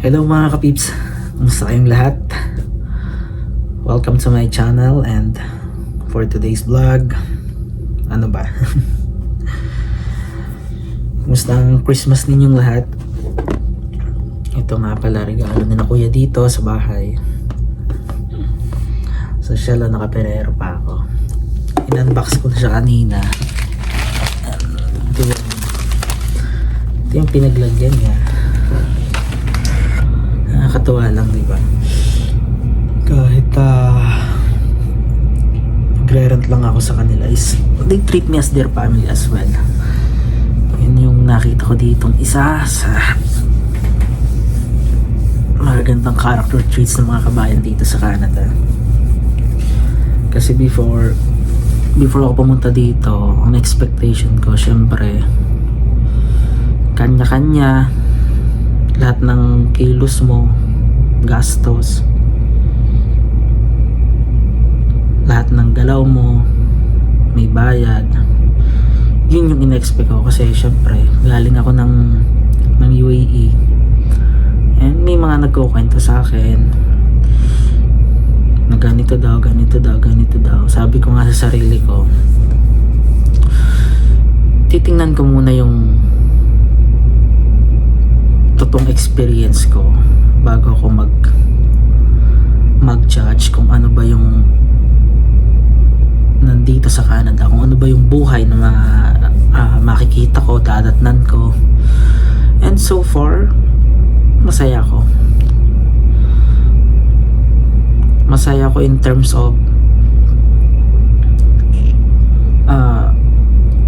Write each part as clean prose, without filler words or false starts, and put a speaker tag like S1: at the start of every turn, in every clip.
S1: Hello mga kapips, kumusta kayong lahat? Welcome to my channel, and for today's vlog, ano ba? Kumusta ang Christmas ninyong lahat? Ito nga pala, regalo ni na kuya dito sa bahay. So siya lang, nakaperero pa ako. In-unbox ko na siya kanina. Ito yung pinaglagyan niya. Nakakatuwa lang, di ba? Kahit nagre-rent lang ako sa kanila, is they treat me as their family as well. Yun yung nakita ko ditong isa sa magagandang character traits ng mga kabayan dito sa Canada. Kasi before ako pumunta dito, ang expectation ko, syempre, kanya-kanya, lahat ng kilos mo, gastos, lahat ng galaw mo, may bayad. Yun yung in-expect ko, kasi syempre galing ako ng UAE, and may mga nagkukwento sa akin na ganito daw. Sabi ko nga sa sarili ko, titingnan ko muna yung totoong experience ko bago ako mag-judge kung ano ba yung nandito sa Canada, kung ano ba yung buhay na makikita ko, dadatnan ko. And so far, masaya ko in terms of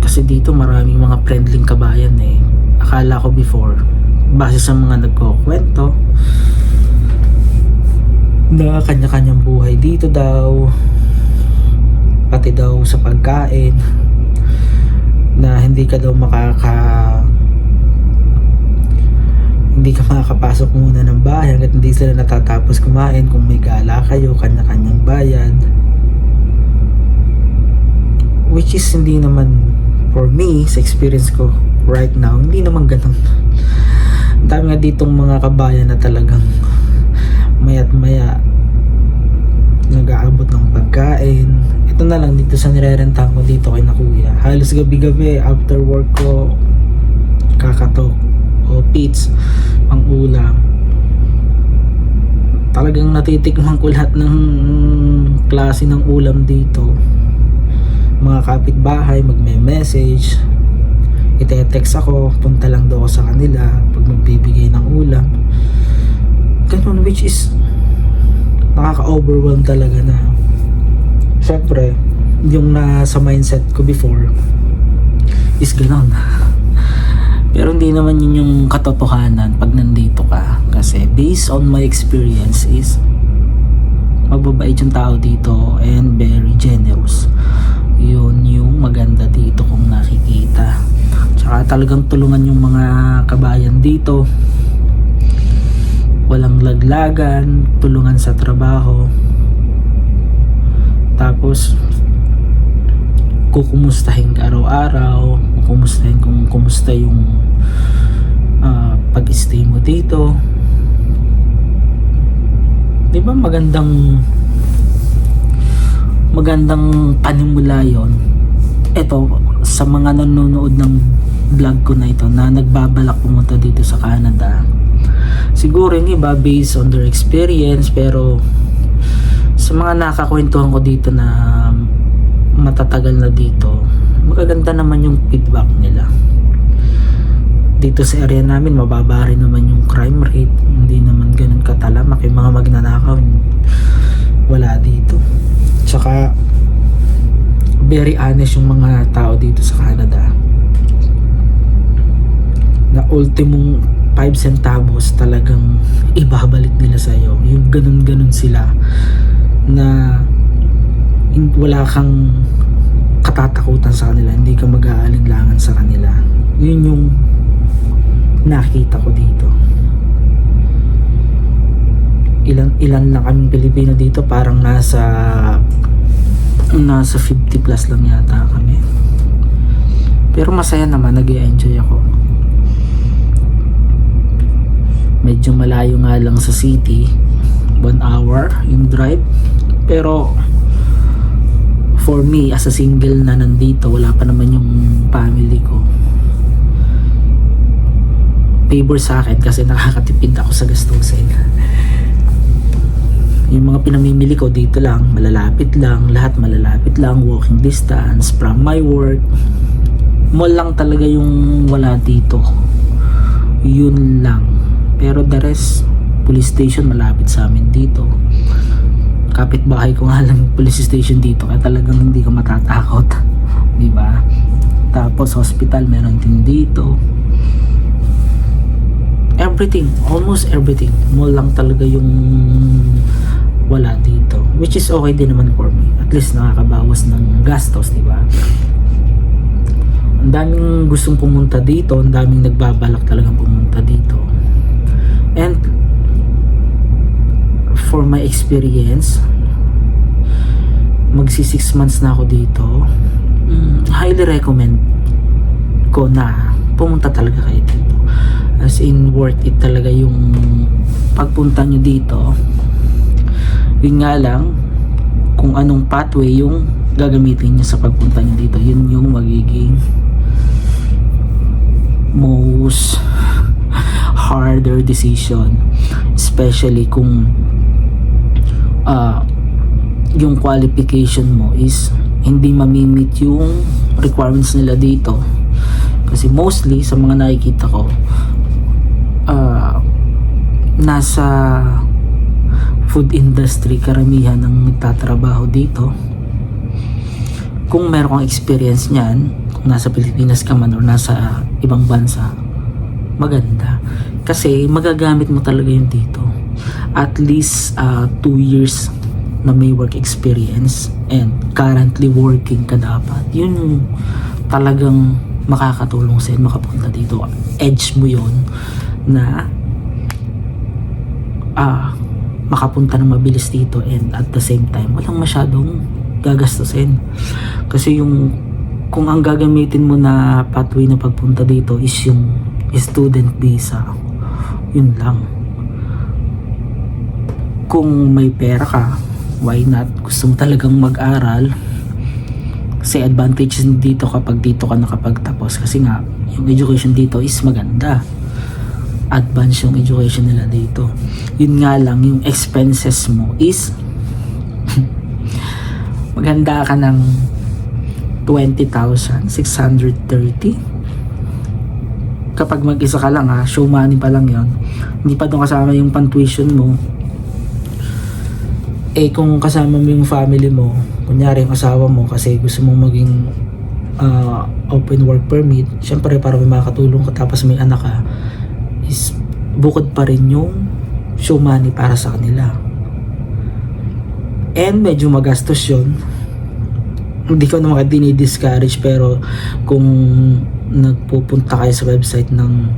S1: kasi dito maraming mga friendly kabayan eh. Akala ko before, base sa mga nagkukwento, na kanya-kanyang buhay dito daw, pati daw sa pagkain, na hindi ka makakapasok muna ng bahay hanggat hindi sila natatapos kumain. Kung may gala kayo, kanya-kanyang bayad, which is hindi naman, for me, sa experience ko right now, hindi naman ganun. Ang dami nga ditong mga kabayan na talagang maya't maya nag-aabot ng pagkain. Ito na lang dito sa nirerentahan ko dito kay na kuya, halos gabi-gabi after work ko, kakatok o pits ang ulam. Talagang natitikman ko lahat ng klase ng ulam dito. Mga kapitbahay magme-message, ite-text ako, punta lang daw ako sa kanila pag magbibigay ng ulam. Ganun, which is nakaka-overwhelm talaga na. Syempre, yung nasa mindset ko before is ganun. Pero hindi naman yun yung katotohanan pag nandito ka. Kasi based on my experience is magbabait yung tao dito and very generous. Yun yung maganda dito kung nakikita. Tsaka talagang tulungan yung mga kabayan dito. Walang laglagan, tulungan sa trabaho. Tapos kukumustahin ka araw-araw, kukumustahin kung kumusta yung pag-stay mo dito. Di ba magandang panimula yon? Ito, sa mga nanonood ng vlog ko na ito na nagbabalak pumunta dito sa Canada, siguro yung iba based on their experience, pero sa mga nakakwentuhan ko dito na matatagal na dito, magaganda naman yung feedback nila. Dito sa area namin, mababa rin naman yung crime rate, hindi naman ganun katalamak. Yung mga magnanakaw, wala dito. Tsaka very honest yung mga tao dito sa Canada, na ultimong 5 centavos talagang ibabalik nila sa'yo. Yung ganun-ganun sila, na wala kang katatakutan sa kanila, hindi ka mag-aalinlangan sa kanila. Yun yung nakita ko dito. Ilan lang kaming Pilipino dito, parang nasa 50 plus lang yata kami. Pero masaya naman, nag-i-enjoy ako. Medyo malayo nga lang sa city, 1 hour yung drive. Pero for me as a single na nandito, wala pa naman yung family ko, favor sa akin kasi nakakatipid ako sa gastusin. Yung mga pinamimili ko dito lang, malalapit lang, lahat malalapit lang, walking distance from my work. Mall lang talaga yung wala dito, yun lang. Pero the rest, police station malapit sa amin dito, kapitbahay ko nga lang yung police station dito, kaya talagang hindi ka matatakot, di ba? Tapos hospital meron din dito. Everything, almost everything, mall lang talaga yung wala dito, which is okay din naman for me. At least nakakabawas ng gastos, di ba? Ang daming gustong pumunta dito, ang daming nagbabalak talagang pumunta dito. And for my experience, magsi 6 months na ako dito, highly recommend ko na pumunta talaga kayo dito. As in, worth it talaga yung pagpunta nyo dito. Yun nga lang, kung anong pathway yung gagamitin nyo sa pagpunta nyo dito, yun yung magiging most harder decision, especially kung yung qualification mo is hindi mamimit yung requirements nila dito. Kasi mostly sa mga nakikita ko, nasa food industry karamihan ng nagtatrabaho dito. Kung meron kang experience niyan, kung nasa Pilipinas ka man or nasa ibang bansa, maganda. Kasi magagamit mo talaga yun dito. At least 2 years na may work experience and currently working ka dapat. Yun yung talagang makakatulong sa'yo makapunta dito. Edge mo yun na makapunta ng mabilis dito and at the same time walang masyadong gagastusin. Kasi yung kung ang gagamitin mo na pathway na pagpunta dito is yung student visa, yun lang. Kung may pera ka, why not? Gusto mo talagang mag-aral, kasi advantage dito kapag dito ka nakapagtapos, kasi nga yung education dito is maganda, advance yung education nila dito. Yun nga lang, yung expenses mo is maganda ka ng 20,630 kapag mag-isa ka lang, ha, show money pa lang yon, hindi pa doon kasama yung pan-tuition mo. Kung kasama mo yung family mo, kunyari yung asawa mo kasi gusto mong maging open work permit, syempre para may makatulong ka tapos may anak ka, is bukod pa rin yung show money para sa kanila. And medyo magastos yun, hindi ko naman dinidiscourage, pero kung nagpupunta kayo sa website ng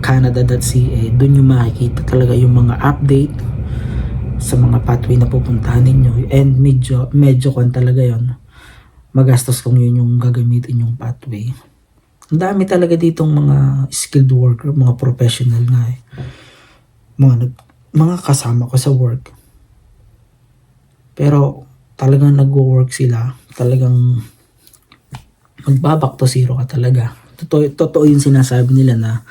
S1: canada.ca, dun yung makikita talaga yung mga update sa mga pathway na pupuntahan ninyo. And medyo kung talaga yon, magastos kung yun yung gagamitin yung pathway. Ang dami talaga ditong mga skilled worker, mga professional nga mga kasama ko sa work. Pero talagang nagwo-work sila, talagang magbaback to zero ka talaga. Totoo yung sinasabi nila na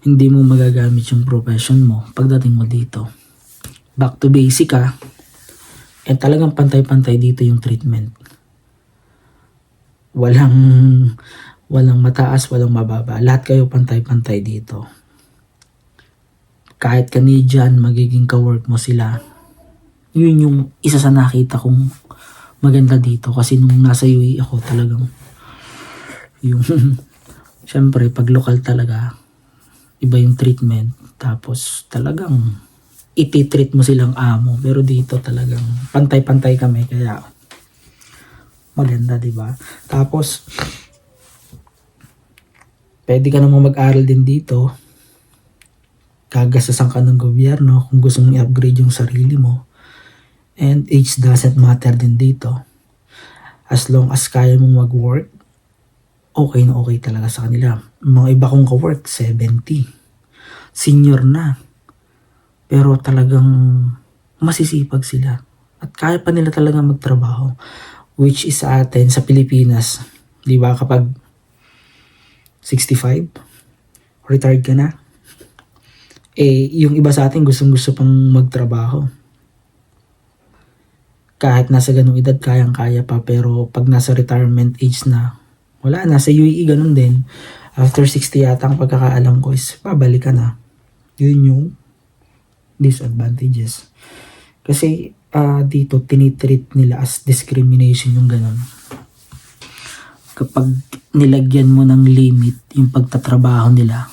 S1: hindi mo magagamit yung profession mo pagdating mo dito. Back to basic ka, and talagang pantay-pantay dito yung treatment. Walang mataas, walang mababa. Lahat kayo pantay-pantay dito. Kahit Canadian, magiging ka-work mo sila. Yun yung isa sa nakita kong maganda dito. Kasi nung nasa UAE ako, talagang yung syempre pag local talaga, iba yung treatment. Tapos talagang ititreat mo silang amo. Pero dito talagang pantay-pantay kami, kaya maganda, di ba? Tapos pwede ka namang mag-aral din dito. Gagastasan ka ng gobyerno kung gusto mong i-upgrade yung sarili mo. And age doesn't matter din dito. As long as kaya mong mag-work, okay na okay talaga sa kanila. Mga iba kong ka-work, 70. Senior na. pero talagang masisipag sila at kaya pa nila talaga magtrabaho, which is sa atin sa Pilipinas, di ba, kapag 65 retired ka na, yung iba sa atin gustong gusto pang magtrabaho kahit nasa ganung edad, kayang-kaya pa, pero pag nasa retirement age na, wala na. Sa UAE ganun din, after 60 yata ang pagkakaalam ko is babalik ka na. Yun yung disadvantages. Kasi dito tinitreat nila as discrimination yung ganun. Kapag nilagyan mo ng limit yung pagtatrabaho nila,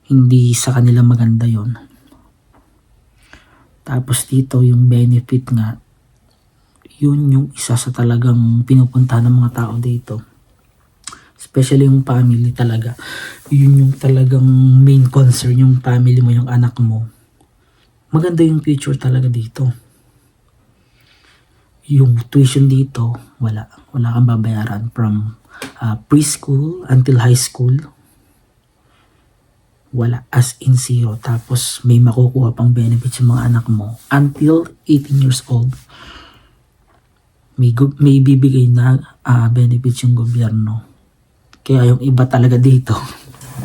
S1: hindi sa kanila maganda yon. Tapos dito yung benefit nga, yun yung isa sa talagang pinupuntahan ng mga tao dito. Especially yung family talaga. Yun yung talagang main concern, yung family mo, yung anak mo. Maganda yung future talaga dito. Yung tuition dito, wala kang babayaran from preschool until high school. Wala, as in zero. Tapos may makukuha pang benefits yung mga anak mo until 18 years old. May bibigay na benefits yung gobyerno. Kaya yung iba talaga dito,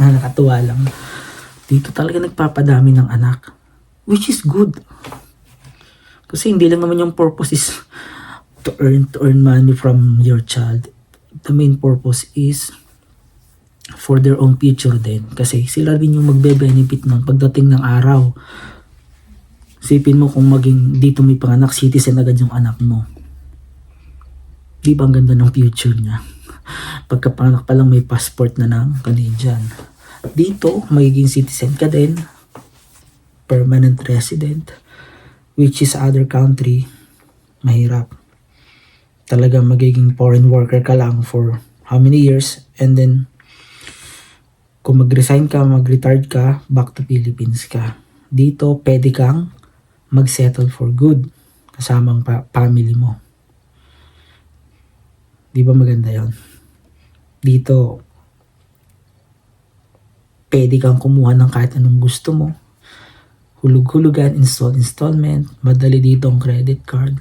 S1: nakakatuwa lang, dito talaga nagpapadami ng anak, which is good. Kasi hindi lang naman yung purpose is to earn money from your child. The main purpose is for their own future din. Kasi sila din yung magbe-benefit nun pagdating ng araw. Sipin mo kung maging dito may panganak, citizen agad yung anak mo. Di ba ang ganda ng future niya? Pagkapanganak pa lang may passport na ng Canadian. Dito, magiging citizen ka din, permanent resident, which is other country, mahirap. Talagang magiging foreign worker ka lang for how many years, and then kung mag-resign ka, mag-retired ka, back to Philippines ka. Dito, pwede kang mag-settle for good kasama ang family mo. Di ba maganda yon? Dito, pwede kang kumuha ng kahit anong gusto mo. Hulug-hulugan, installment, madali dito ang credit card.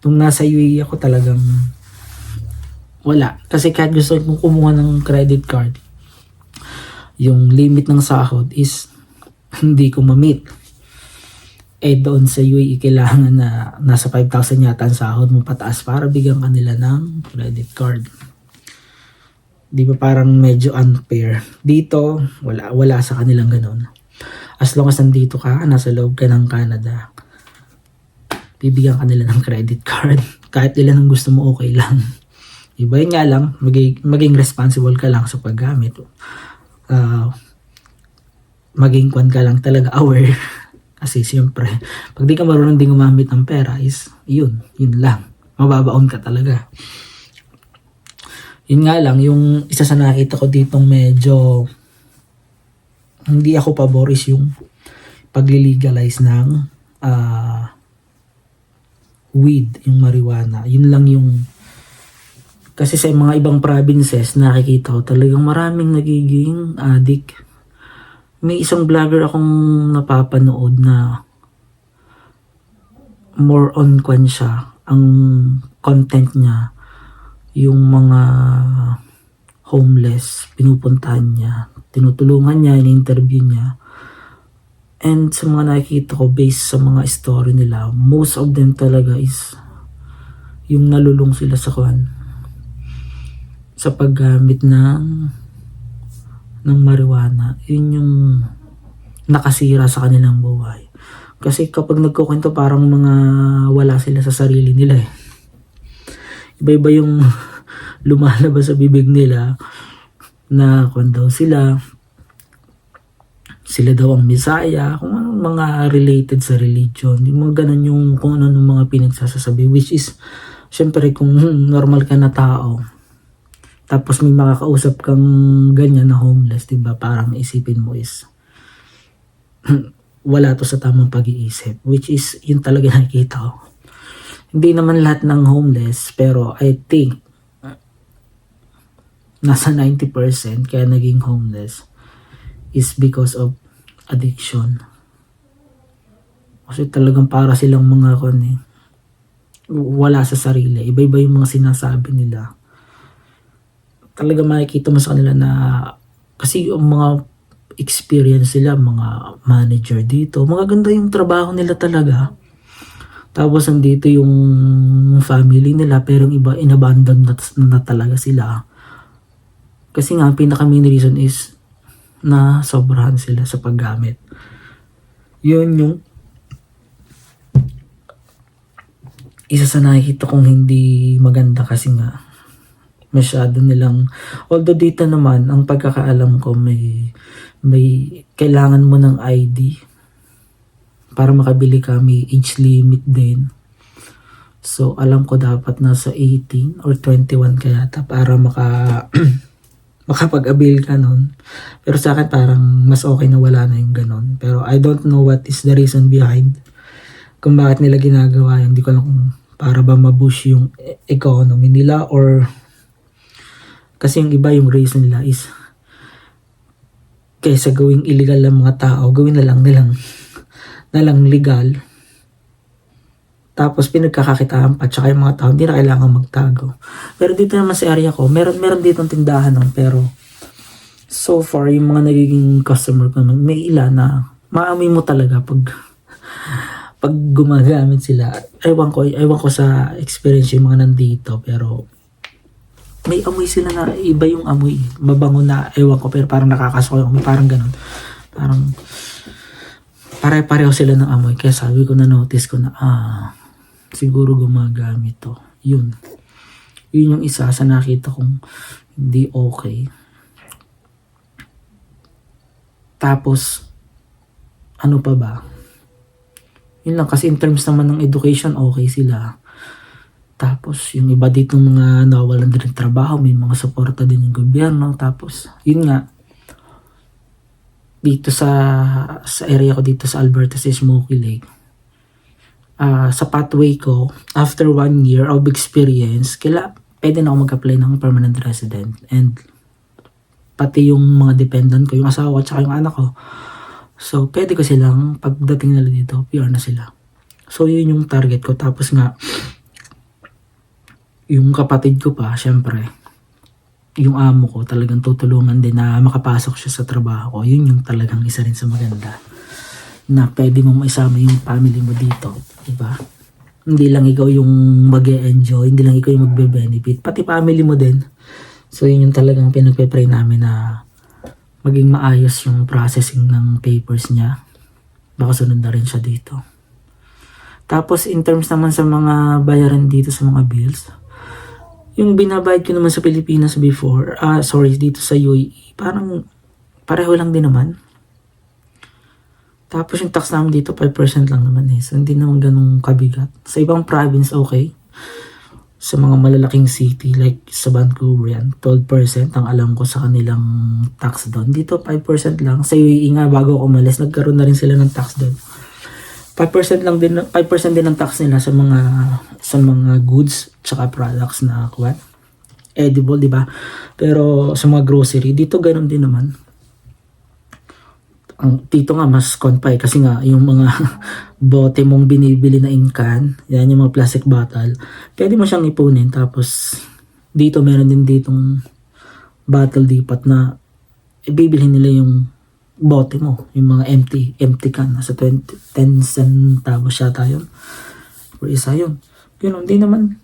S1: Nung nasa UAE ako talagang wala. Kasi kahit gusto kong kumuha ng credit card, yung limit ng sahod is hindi ko ma-meet. Doon sa UAE, kailangan na nasa 5,000 yata ang sahod mo pataas para bigyan kanila ng credit card. Di ba parang medyo unfair? Dito, wala sa kanilang ganun. As long as nandito ka, nasa loob ka ng Canada, bibigyan kanila ng credit card. Kahit ilan ang gusto mo, okay lang. Diba? Yun nga lang, maging responsible ka lang sa paggamit. Maging kwan ka lang talaga, aware. Kasi siyempre, pag di ka marunong din gumamit ng pera is, yun lang. Mababaon ka talaga. Yun nga lang, yung isa sa nakita ko ditong medyo hindi ako pabor is yung pagli-legalize ng weed, yung marijuana. Yun lang yung, kasi sa mga ibang provinces nakikita ko talagang maraming nagiging addict. May isang vlogger akong napapanood na more on kwan siya, ang content niya yung mga homeless, pinupuntahan niya, tinutulungan niya, in-interview niya. And sa mga nakikita ko based sa mga story nila, most of them talaga is yung nalulung sila sa kwan, sa paggamit ng marijuana. Yun yung nakasira sa kanilang buhay. Kasi kapag nagkukwento parang mga wala sila sa sarili nila eh. Iba-iba yung lumalabas sa bibig nila na kung daw sila daw ang Messiah, kung anong mga related sa religion, yung mga ganun yung kung ano ng mga pinagsasasabi, which is syempre kung normal ka na tao tapos may makakausap kang ganyan na homeless, diba, parang isipin mo is wala to sa tamang pag-iisip, which is yun talaga nakikita ko. Hindi naman lahat ng homeless, pero I think nasa 90% kaya naging homeless is because of addiction. Kasi talagang para silang mga wala sa sarili. Iba-iba yung mga sinasabi nila. Talaga makikita mo sa kanila na kasi yung mga experience sila, mga manager dito, magaganda yung trabaho nila talaga. Tapos nandito yung family nila pero yung iba inabandon na talaga sila. Kasi nga pinaka main reason is na sobrahan sila sa paggamit. Yun yung isa sa nakikita kong hindi maganda kasi nga masyado nilang, although dito naman ang pagkakaalam ko may kailangan mo ng ID para makabili ka, may age limit din. So alam ko dapat nasa 18 or 21 ka yata para makapag-avail ka nun. Pero sa akin parang mas okay na wala na yung ganon. Pero I don't know what is the reason behind kung bakit nila ginagawa yun. Hindi ko alam kung para ba mabush yung economy nila or kasi yung iba yung reason nila is kaysa gawing illegal ng mga tao, gawin na lang legal. Tapos pinagkakakitaan pa, tsaka yung mga tao hindi na kailangan magtago. Pero dito naman sa area ko, meron dito tindahan nun, pero so far yung mga nagiging customer ko naman, may ilan na maamoy mo talaga pag gumagamit sila. Ewan ko sa experience yung mga nandito, pero may amoy sila na iba yung amoy. Mabango na, ewan ko, pero parang nakakasuko yung amoy. Parang ganun. Parang pare-pareho sila ng amoy. Kaya sabi ko na notice ko na, siguro gumagamit to. Yun yung isa sa nakita kong hindi okay. Tapos, ano pa ba? Yun lang, kasi in terms naman ng education, okay sila. Tapos, yung iba dito mga nawawalan din ng trabaho, may mga suporta din ng gobyerno. Tapos, yun nga, dito sa area ko dito sa Alberta sa Smoky Lake, sa pathway ko, after 1 year of experience, pwede na ako mag-apply ng permanent resident. And, pati yung mga dependent ko, yung asawa at saka yung anak ko. So, pwede ko silang, pagdating nila dito, PR na sila. So, yun yung target ko. Tapos nga, yung kapatid ko pa, syempre, yung amo ko talagang tutulungan din na makapasok siya sa trabaho ko. Yun yung talagang isa rin sa maganda. Na pwede mong maisama yung family mo dito. Diba? Hindi lang ikaw yung mag-e-enjoy, hindi lang ikaw yung magbe-benefit. Pati family mo din. So yun yung talagang pinagpe-pray namin na maging maayos yung processing ng papers niya. Baka sunod na rin siya dito. Tapos in terms naman sa mga bayaran dito sa mga bills, yung binabayad ko naman sa Pilipinas before, dito sa UAE, parang pareho lang din naman. Tapos yung tax namin dito, 5% lang naman eh. So hindi naman ganun kabigat. Sa ibang province, okay. Sa mga malalaking city, like sa Vancouver yan, 12% ang alam ko sa kanilang tax doon. Dito, 5% lang. Sa UAE nga, bago ako umalis, nagkaroon na rin sila ng tax doon. 5% din ang tax nila sa mga goods tsaka products na edible, di ba? Pero sa mga grocery dito ganoon din naman. Dito nga mas konpay kasi nga yung mga bote mong binibili na in can, yan yung mga plastic bottle, pwede mo siyang ipunin. Tapos dito meron din ditong bottle dipat na ibibilhin nila yung bote mo, yung mga empty can, nasa 10 centavos yata yun for isa yun. Yun, hindi naman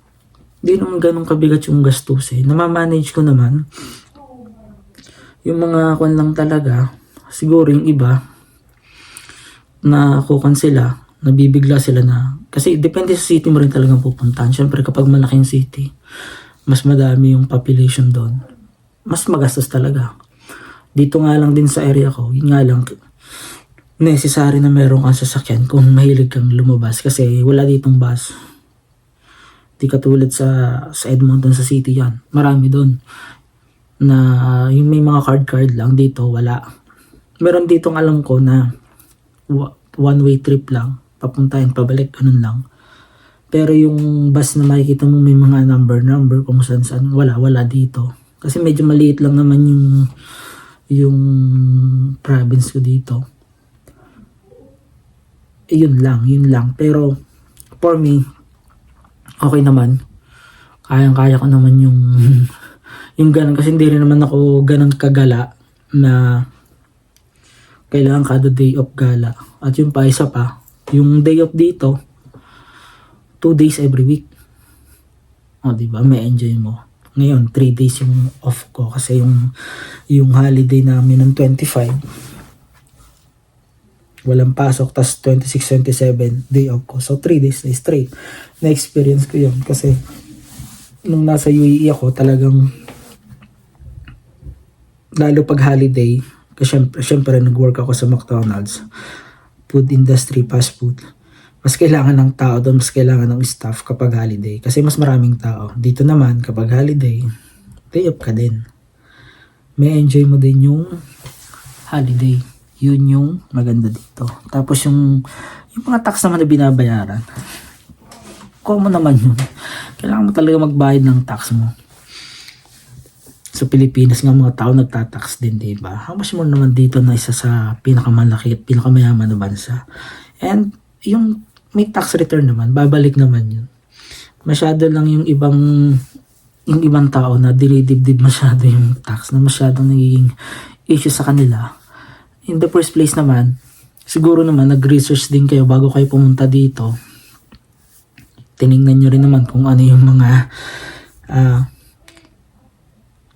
S1: ganun kabigat yung gastusin. Namamanage ko naman yung mga lang talaga. Siguro yung iba na kukan sila, nabibigla sila na, kasi depende sa city mo rin talagang pupuntahan. Syempre kapag malaking city, mas madami yung population doon, mas magastos talaga. Dito nga lang din sa area ko, yun nga lang, necessary na meron kang sasakyan kung mahilig kang lumabas kasi wala ditong bus. Di katulad sa Edmonton, sa city yan. Marami doon na yung may mga card lang, dito wala. Meron ditong alam ko na one-way trip lang, papunta and pabalik, ganun lang. Pero yung bus na makikita mo may mga number kung saan, wala dito. Kasi medyo maliit lang naman yung province ko dito. yun lang. Pero for me, okay naman. Kayang-kaya ko naman yung yung ganun, kasi hindi rin naman ako ganun kagala na kailangan kada day off gala. At yung pa, isa pa, yung day off dito, 2 days every week. O, diba? May enjoy mo. Ngayon, 3 days yung off ko kasi yung holiday namin ng 25, walang pasok, tas 26, 27, day off ko. So, 3 days na straight. Na-experience ko yun kasi nung nasa UAE ako, talagang lalo pag holiday, kasi syempre nag-work ako sa McDonald's, food industry, fast food. Mas kailangan ng tao doon, mas kailangan ng staff kapag holiday. Kasi mas maraming tao. Dito naman, kapag holiday, day off ka din. May enjoy mo din yung holiday. Yun yung maganda dito. Tapos yung mga tax naman na binabayaran, common naman yun. Kailangan mo talaga magbayad ng tax mo. Sa Pilipinas nga mga tao nagtatax din, diba? How much more naman dito na isa sa pinakamalaki at pinakamayaman na bansa. And yung may tax return naman, babalik naman yun. Masyado lang yung ibang tao na dinidibdib masyado yung tax, na masyadong nagiging issue sa kanila. In the first place naman, siguro naman nag-research din kayo bago kayo pumunta dito. Tiningnan nyo rin naman kung ano yung mga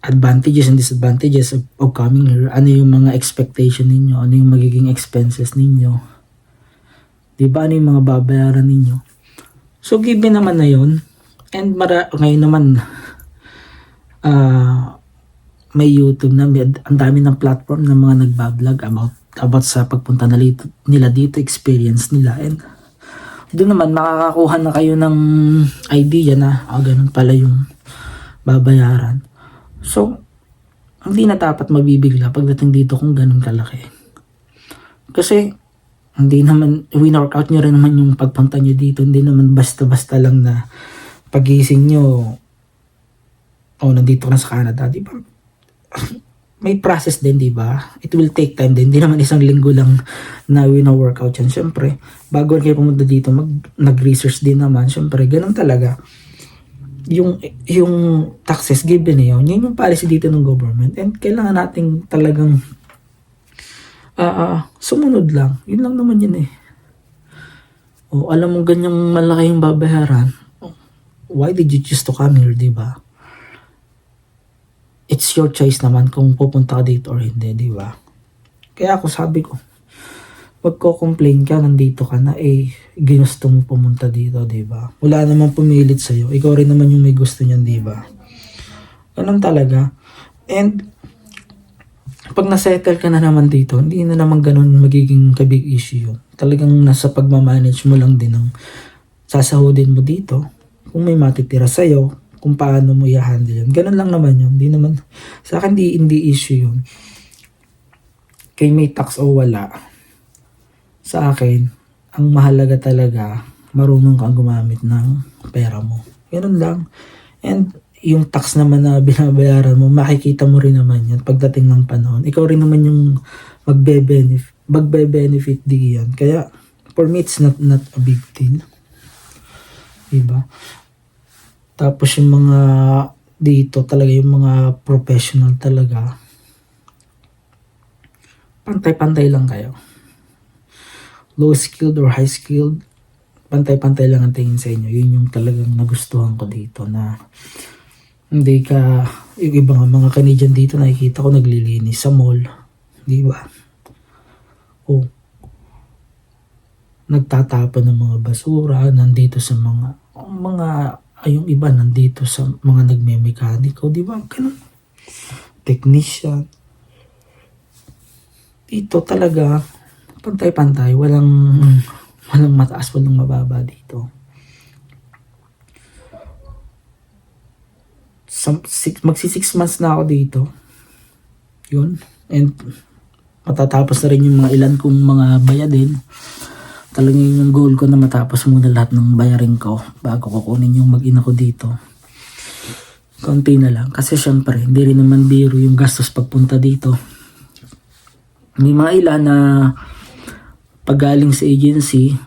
S1: advantages and disadvantages of coming here. Ano yung mga expectation ninyo, ano yung magiging expenses ninyo, diba, ano yung mga babayaran ninyo. So given naman na yun, and ngayon naman may YouTube na, ang dami ng platform ng mga nagbablog about sa pagpunta nila dito, experience nila, and doon naman makakakuha na kayo ng idea na ganun pala yung babayaran. So, hindi na dapat mabibigla pagdating dito kung ganun kalaki. Kasi, hindi naman, win-workout nyo rin naman yung pagpunta nyo dito. Hindi naman basta-basta lang na pagising nyo, nandito ka na sa Canada, di ba? May process din, di ba? It will take time din. Hindi naman isang linggo lang na win-workout yan. Siyempre, bago kayo pumunta dito, nag-research din naman. Siyempre, ganun talaga. Yung taxes given na yun yung policy dito ng government, and kailangan nating talagang sumunod lang. Yun lang naman yun eh. Alam mo ganyang malaki yung babayaran, why did you choose to come here, diba? It's your choice naman kung pupunta ka dito or hindi, diba? Kaya ako sabi ko, magko-complain ka, nandito ka na, ginusto mo pumunta dito, diba? Wala namang pumilit sa'yo. Ikaw rin naman yung may gusto niyan, diba? Ganun talaga. And, pag nasettle ka na naman dito, hindi na naman ganun magiging kabig issue yun. Talagang nasa pagmamanage mo lang din ng sasahudin mo dito. Kung may matitira sa'yo, kung paano mo i-handle yun. Ganun lang naman yun. Hindi naman, sa akin, hindi issue yun. Kay may tax o wala, sa akin, ang mahalaga talaga, marunong kang gumamit ng pera mo. Ganun lang. And yung tax naman na binabayaran mo, makikita mo rin naman yan pagdating ng panahon. Ikaw rin naman yung magbe-benefit di yan. Kaya, for me, it's not a big deal. Diba? Tapos yung mga dito talaga, yung mga professional talaga, pantay-pantay lang kayo. Low skilled or high skilled, pantay-pantay lang ang tingin sa inyo. Yun yung talagang nagustuhan ko dito, na hindi ka, yung ibang mga Canadian dito nakikita ko naglilinis sa mall, di ba? Nagtatapon ng mga basura, nandito sa yung iba nandito sa mga nagme-mekaniko, di ba? Ganun. Technician. Dito talaga pantay-pantay, walang mataas, walang mababa dito. Magsi 6 months na ako dito. Yun. And matatapos na rin yung mga ilan kong mga bayadin. Talagang yung goal ko na matapos muna lahat ng bayarin ko bago kukunin yung mag-ina ko dito. Konti na lang. Kasi syempre, hindi rin naman biro yung gastos pagpunta dito. May mga ilan na pag galing sa agency,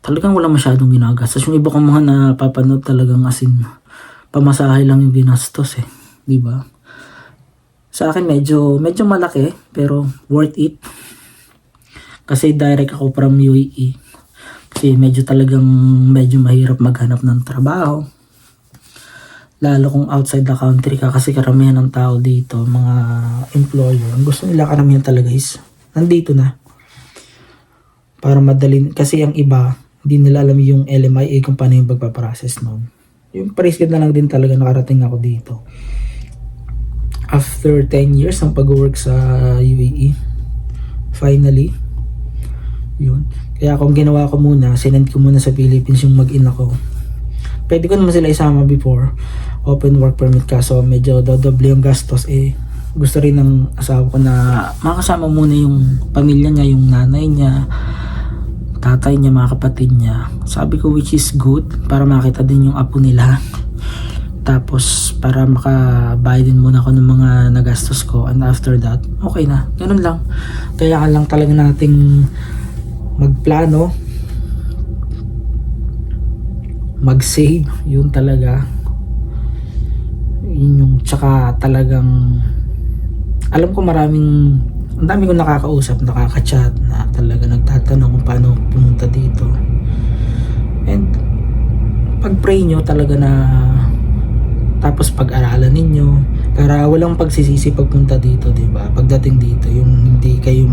S1: talagang wala masyadong ginagastos. Yung iba kong mga napapanood talagang asin, pamasahe lang yung ginastos eh. Di ba? Sa akin medyo malaki, pero worth it. Kasi direct ako from UAE. Kasi medyo mahirap maghanap ng trabaho. Lalo kung outside the country ka, kasi karamihan ng tao dito, mga employer, ang gusto nila karamihan talaga is nandito na. Para madalin, kasi ang iba, hindi nila alam yung LMIA kung paano yung pagpaprocess noon. Yung prescript na lang din talaga nakarating ako dito. After 10 years ng pag-work sa UAE, finally, yun. Kaya kung ginawa ko muna, sinend ko muna sa Philippines yung mag-in ako. Pwede ko naman sila isama before open work permit, kaso medyo dodoble yung gastos eh. Gusto rin ng asawa ko na makasama muna yung pamilya niya, yung nanay niya, tatay niya, mga kapatid niya. Sabi ko which is good para makita din yung apo nila. Tapos para makabayad din muna ako ng mga nagastos ko, and after that, okay na. Ganun lang. Kailangan lang talaga nating magplano, mag-save, yun talaga. Yun yung tsaka talagang alam ko ang dami kong nakakausap, nakaka-chat na talaga nagtatanong kung paano pumunta dito. And pag-pray nyo talaga na, tapos pag-aralan ninyo para walang pagsisisi pagpunta dito, diba? Pagdating dito, yung hindi kayo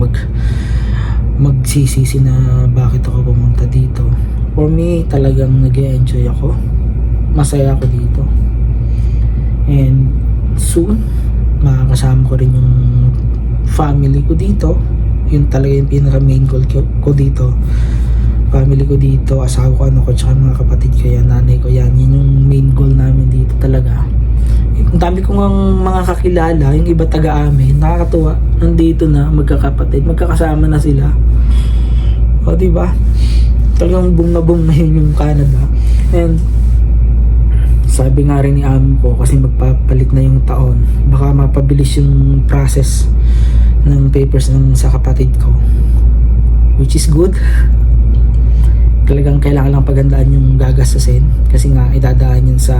S1: magsisisi na bakit ako pumunta dito. For me, talagang nag-enjoy ako, masaya ako dito. And soon makakasama ko rin yung family ko dito. Yun talaga yung pinaka main goal ko dito. Family ko dito, asawa ko, ko, tsaka mga kapatid ko yan, nanay ko yan. Yun yung main goal namin dito talaga. Ang dami kong mga kakilala, yung iba taga-amin, nakakatuwa. Nandito na, magkakapatid, magkakasama na sila. O diba? Talagang boom na yun yung Canada. And sabi nga rin ni amin ko, kasi magpapalit na yung taon, baka mapabilis yung process ng papers sa kapatid ko, which is good. Talagang kailangan lang pagandaan yung gagastusin, kasi nga idadaan yun sa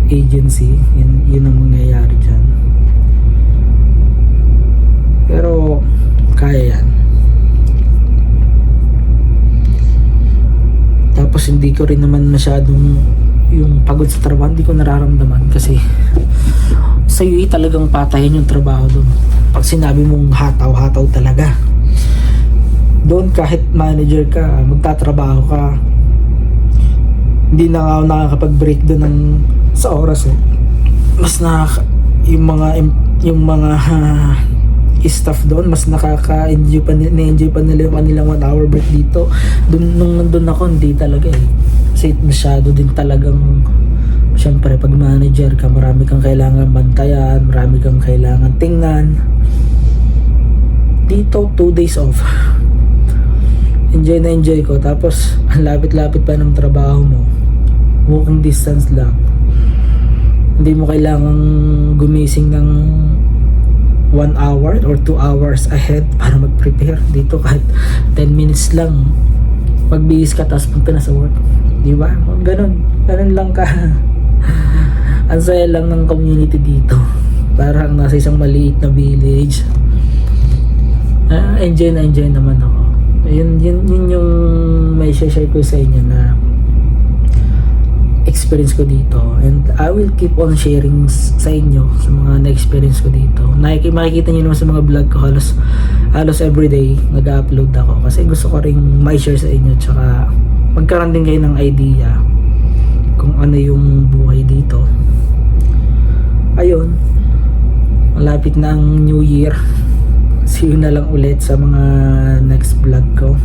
S1: agency. Yun ang mangyayari dyan, pero kaya yan. Tapos hindi ko rin naman masyadong yung pagod sa trabaho, hindi ko nararamdaman kasi sa UAE talagang patayin yung trabaho doon. Pag sinabi mong hataw talaga doon, kahit manager ka, magtatrabaho ka, hindi na ako nakakapag-break doon sa oras eh. Mas yung mga staff doon, mas nakaka-enjoy pa nila yung kanilang 1 hour break dito. Nung nandun ako, hindi talaga eh. Kasi masyado din talagang, syempre pag manager ka, marami kang kailangan bantayan, marami kang kailangan tingnan. Dito 2 days off, enjoy ko. Tapos ang lapit-lapit pa ng trabaho mo, walking distance lang, hindi mo kailangang gumising ng 1 hour or 2 hours ahead para mag-prepare. Dito kahit 10 minutes lang magbihis ka, tapos punta na sa work, di ba? Ganun lang ka. Ang saya lang ng community dito, parang nasa isang maliit na village. Enjoy naman ako. Yun yung may share ko sa inyo na experience ko dito, and I will keep on sharing sa inyo sa mga na-experience ko dito. Makikita niyo naman sa mga vlog ko, halos everyday nag-upload ako kasi gusto ko ring ma-share sa inyo, tsaka magkaroon din kayo ng idea kung ano yung buhay dito. Ayun, malapit na ang New Year. See you na lang ulit sa mga next vlog ko.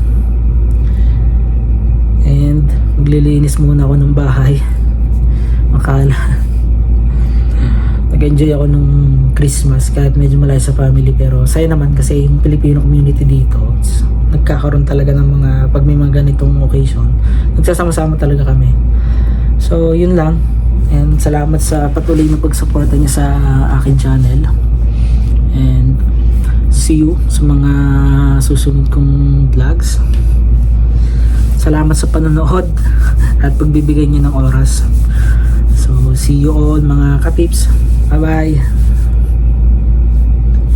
S1: And maglilinis muna ako ng bahay. Makala nag-enjoy ako nung Christmas kahit medyo malayo sa family, pero saya naman kasi yung Filipino community dito nagkakaroon talaga ng mga, pag may mga ganitong occasion, nagsasama-sama talaga kami. So yun lang, and salamat sa patuloy na pagsuporta niyo sa akin channel. And See you sa mga susunod kong vlogs. Salamat sa panonood at pagbibigay niyo ng oras. So, see you all mga ka-tips. Bye-bye.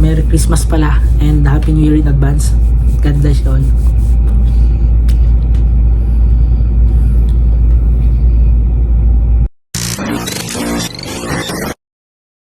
S1: Merry Christmas pala and Happy New Year in advance. God bless you all.